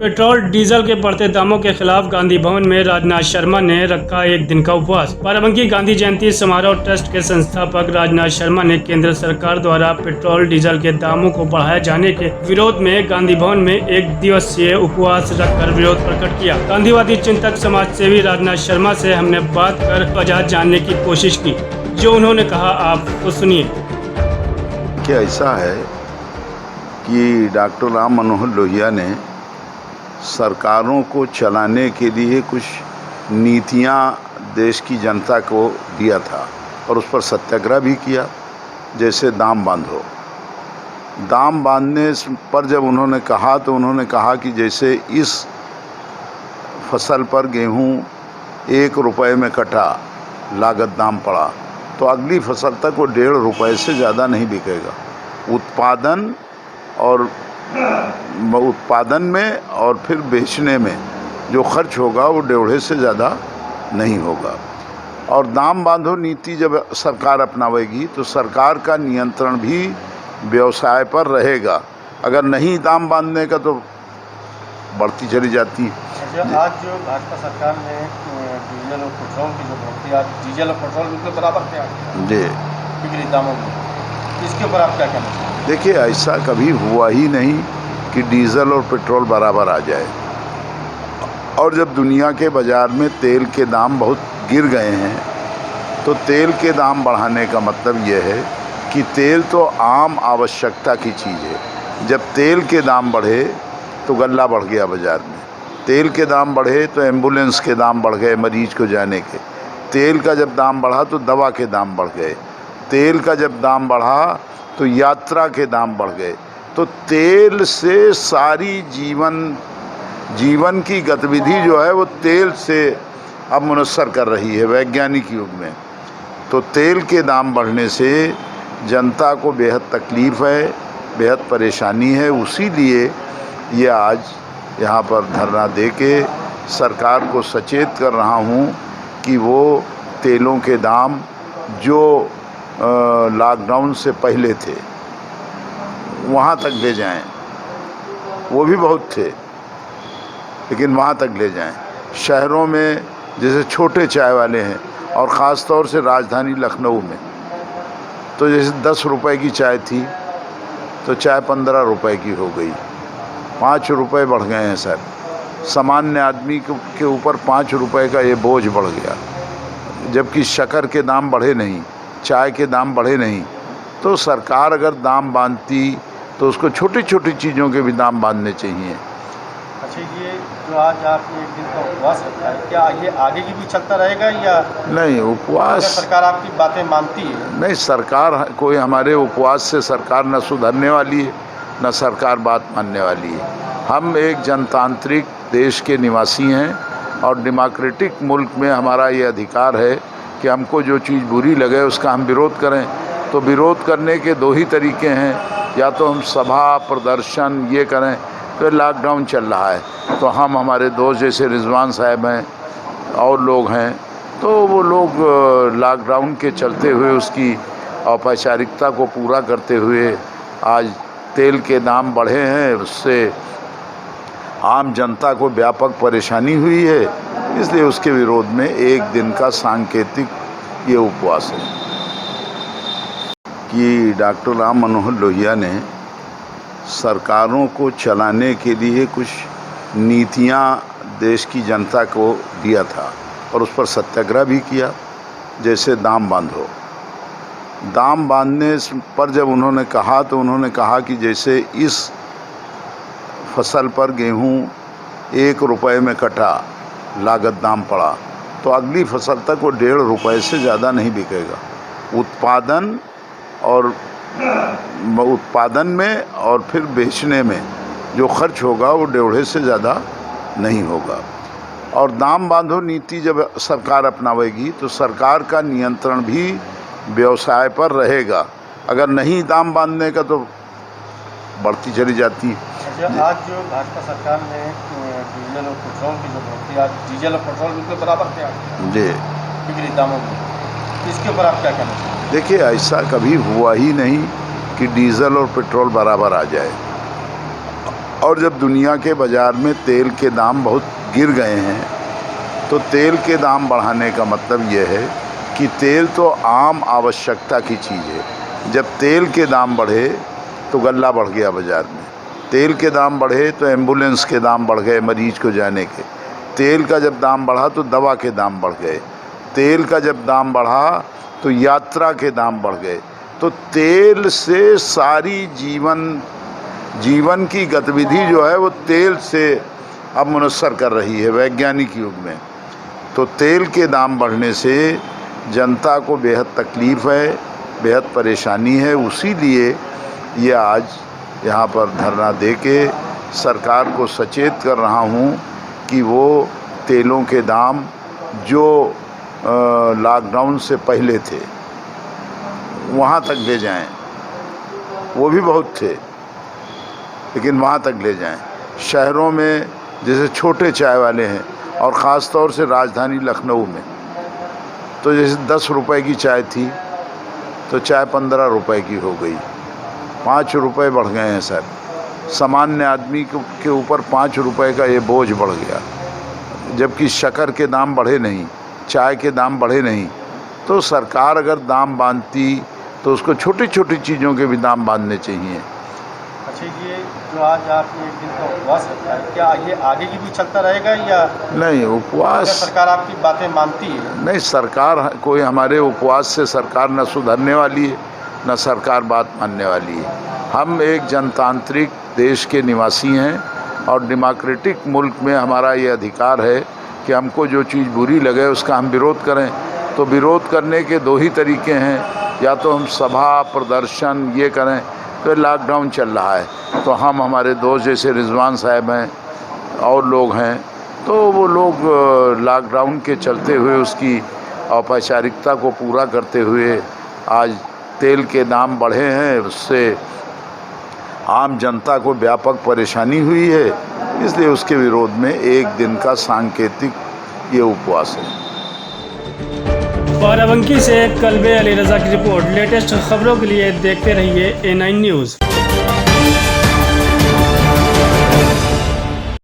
Petrol diesel के बढ़ते दामों के खिलाफ गांधी भवन में राजनाथ शर्मा ने रखा एक दिन का उपवास। बाराबंकी गांधी जयंती समारोह ट्रस्ट के संस्थापक राजनाथ शर्मा ने केंद्र सरकार द्वारा पेट्रोल डीजल के दामों को बढ़ाए जाने के विरोध में गांधी भवन में एक दिवसीय उपवास रखकर विरोध प्रकट किया। गांधीवादी चिंतक समाज सेवी राजनाथ शर्मा से हमने बात कर वजह जानने की कोशिश की, जो उन्होंने कहा आप तो सुनिए। क्या ऐसा है कि डॉक्टर राम मनोहर लोहिया ने सरकारों को चलाने के लिए कुछ नीतियां देश की जनता को दिया था और उस पर सत्याग्रह भी किया, जैसे दाम बांधो। दाम बांधने पर जब उन्होंने कहा तो उन्होंने कहा कि जैसे इस फसल पर गेहूं 1 रुपये में कटा लागत दाम पड़ा तो अगली फसल तक वो 1.5 रुपये से ज़्यादा नहीं बिकेगा। उत्पादन में और फिर बेचने में जो खर्च होगा वो 1.5 से ज़्यादा नहीं होगा। और दाम बांधो नीति जब सरकार अपनावेगी तो सरकार का नियंत्रण भी व्यवसाय पर रहेगा। अगर नहीं दाम बांधने का तो बढ़ती चली जाती है। आज जो भाजपा सरकार ने डीजल और पेट्रोल की जो बढ़ती, आज डीजल और पेट्रोल बिल्कुल बराबर पे आ गया जी बिक्री दामों में, इसके ऊपर आप क्या कहना चाहेंगे? देखिए, ऐसा कभी हुआ ही नहीं कि डीजल और पेट्रोल बराबर आ जाए। और जब दुनिया के बाज़ार में तेल के दाम बहुत गिर गए हैं तो तेल के दाम बढ़ाने का मतलब यह है कि तेल तो आम आवश्यकता की चीज़ है। जब तेल के दाम बढ़े तो गल्ला बढ़ गया बाज़ार में, तेल के दाम बढ़े तो एम्बुलेंस के दाम बढ़ गए मरीज को जाने के, तेल का जब दाम बढ़ा तो दवा के दाम बढ़ गए, तेल का जब दाम बढ़ा तो यात्रा के दाम बढ़ गए। तो तेल से सारी जीवन की गतिविधि जो है वो तेल से अब मुनस्सर कर रही है वैज्ञानिक युग में। तो तेल के दाम बढ़ने से जनता को बेहद तकलीफ़ है, बेहद परेशानी है। उसी लिए ये आज यहाँ पर धरना दे के सरकार को सचेत कर रहा हूँ कि वो तेलों के दाम जो लॉकडाउन से पहले थे वहाँ तक ले जाएं। वो भी बहुत थे लेकिन वहाँ तक ले जाएं। शहरों में जैसे छोटे चाय वाले हैं और ख़ास तौर से राजधानी लखनऊ में तो जैसे 10 रुपए की चाय थी तो चाय 15 रुपए की हो गई, 5 रुपए बढ़ गए हैं सर। सामान्य आदमी के ऊपर 5 रुपए का ये बोझ बढ़ गया, जबकि शक्कर के दाम बढ़े नहीं, चाय के दाम बढ़े नहीं। तो सरकार अगर दाम बांधती तो उसको छोटी छोटी चीज़ों के भी दाम बांधने चाहिए। अच्छा, ये जो आज आपने एक दिन का उपवास रखा है, क्या ये आगे की भी चलता रहेगा या नहीं? उपवास सरकार आपकी बातें मानती है? नहीं, सरकार कोई हमारे उपवास से सरकार न सुधरने वाली है न सरकार बात मानने वाली है। हम एक जनतांत्रिक देश के निवासी हैं और डेमोक्रेटिक मुल्क में हमारा ये अधिकार है कि हमको जो चीज़ बुरी लगे उसका हम विरोध करें। तो विरोध करने के 2 ही तरीके हैं, या तो हम सभा प्रदर्शन ये करें। तो लॉकडाउन चल रहा है तो हम हमारे दोस्त जैसे रिजवान साहब हैं और लोग हैं, तो वो लोग लॉकडाउन के चलते हुए उसकी औपचारिकता को पूरा करते हुए आज तेल के दाम बढ़े हैं, उससे आम जनता को व्यापक परेशानी हुई है, इसलिए उसके विरोध में एक दिन का सांकेतिक ये उपवास है। कि डॉक्टर राम मनोहर लोहिया ने सरकारों को चलाने के लिए कुछ नीतियां देश की जनता को दिया था और उस पर सत्याग्रह भी किया, जैसे दाम बांधो। दाम बांधने पर जब उन्होंने कहा तो उन्होंने कहा कि जैसे इस फसल पर गेहूं 1 रुपये में कटा लागत दाम पड़ा तो अगली फसल तक वो 1.5 रुपये से ज़्यादा नहीं बिकेगा। उत्पादन में और फिर बेचने में जो खर्च होगा वो 1.5 से ज़्यादा नहीं होगा। और दाम बांधो नीति जब सरकार अपनावेगी तो सरकार का नियंत्रण भी व्यवसाय पर रहेगा। अगर नहीं दाम बांधने का तो बढ़ती चली जाती है। अच्छा, आज जो भाजपा सरकार ने डीजल और पेट्रोल की जो बढ़ती, आज डीजल और पेट्रोल बिल्कुल बराबर पे आ गया जी बिक्री दामों में, इसके ऊपर आप क्या कहना चाहेंगे? देखिए, ऐसा कभी हुआ ही नहीं कि डीजल और पेट्रोल बराबर आ जाए। और जब दुनिया के बाज़ार में तेल के दाम बहुत गिर गए हैं तो तेल के दाम बढ़ाने का मतलब यह है कि तेल तो आम आवश्यकता की चीज़ है। जब तेल के दाम बढ़े तो गल्ला बढ़ गया बाज़ार में, तेल के दाम बढ़े तो एम्बुलेंस के दाम बढ़ गए मरीज को जाने के, तेल का जब दाम बढ़ा तो दवा के दाम बढ़ गए, तेल का जब दाम बढ़ा तो यात्रा के दाम बढ़ गए। तो तेल से सारी जीवन की गतिविधि जो है वो तेल से अब मुनस्सर कर रही है वैज्ञानिक युग में। तो तेल के दाम बढ़ने से जनता को बेहद तकलीफ़ है, बेहद परेशानी है। उसी लिए ये आज यहाँ पर धरना दे के सरकार को सचेत कर रहा हूँ कि वो तेलों के दाम जो लॉकडाउन से पहले थे वहाँ तक ले जाएं। वो भी बहुत थे लेकिन वहाँ तक ले जाएं। शहरों में जैसे छोटे चाय वाले हैं और ख़ास तौर से राजधानी लखनऊ में तो जैसे 10 रुपए की चाय थी तो चाय 15 रुपए की हो गई, 5 रुपए बढ़ गए हैं सर। सामान्य आदमी के ऊपर 5 रुपए का ये बोझ बढ़ गया, जबकि शक्कर के दाम बढ़े नहीं, चाय के दाम बढ़े नहीं। तो सरकार अगर दाम बांधती तो उसको छोटी छोटी चीज़ों के भी दाम बांधने चाहिए। अच्छा, ये जो आज आपने एक दिन का उपवास रखा है, क्या ये आगे की भी चलता रहेगा या नहीं? उपवास सरकार आपकी बातें मानती है? नहीं, सरकार कोई हमारे उपवास से सरकार न सुधरने वाली है न सरकार बात मानने वाली है। हम एक जनतांत्रिक देश के निवासी हैं और डेमोक्रेटिक मुल्क में हमारा ये अधिकार है कि हमको जो चीज़ बुरी लगे उसका हम विरोध करें। तो विरोध करने के 2 ही तरीके हैं, या तो हम सभा प्रदर्शन ये करें। तो लॉकडाउन चल रहा है तो हम हमारे दोस्त जैसे रिजवान साहब हैं और लोग हैं, तो वो लोग लॉकडाउन के चलते हुए उसकी औपचारिकता को पूरा करते हुए आज तेल के दाम बढ़े हैं, उससे आम जनता को व्यापक परेशानी हुई है, इसलिए उसके विरोध में 1 दिन का सांकेतिक ये उपवास है। बाराबंकी से कल्बे अली रज़ा की रिपोर्ट। लेटेस्ट खबरों के लिए देखते रहिए A9 न्यूज़।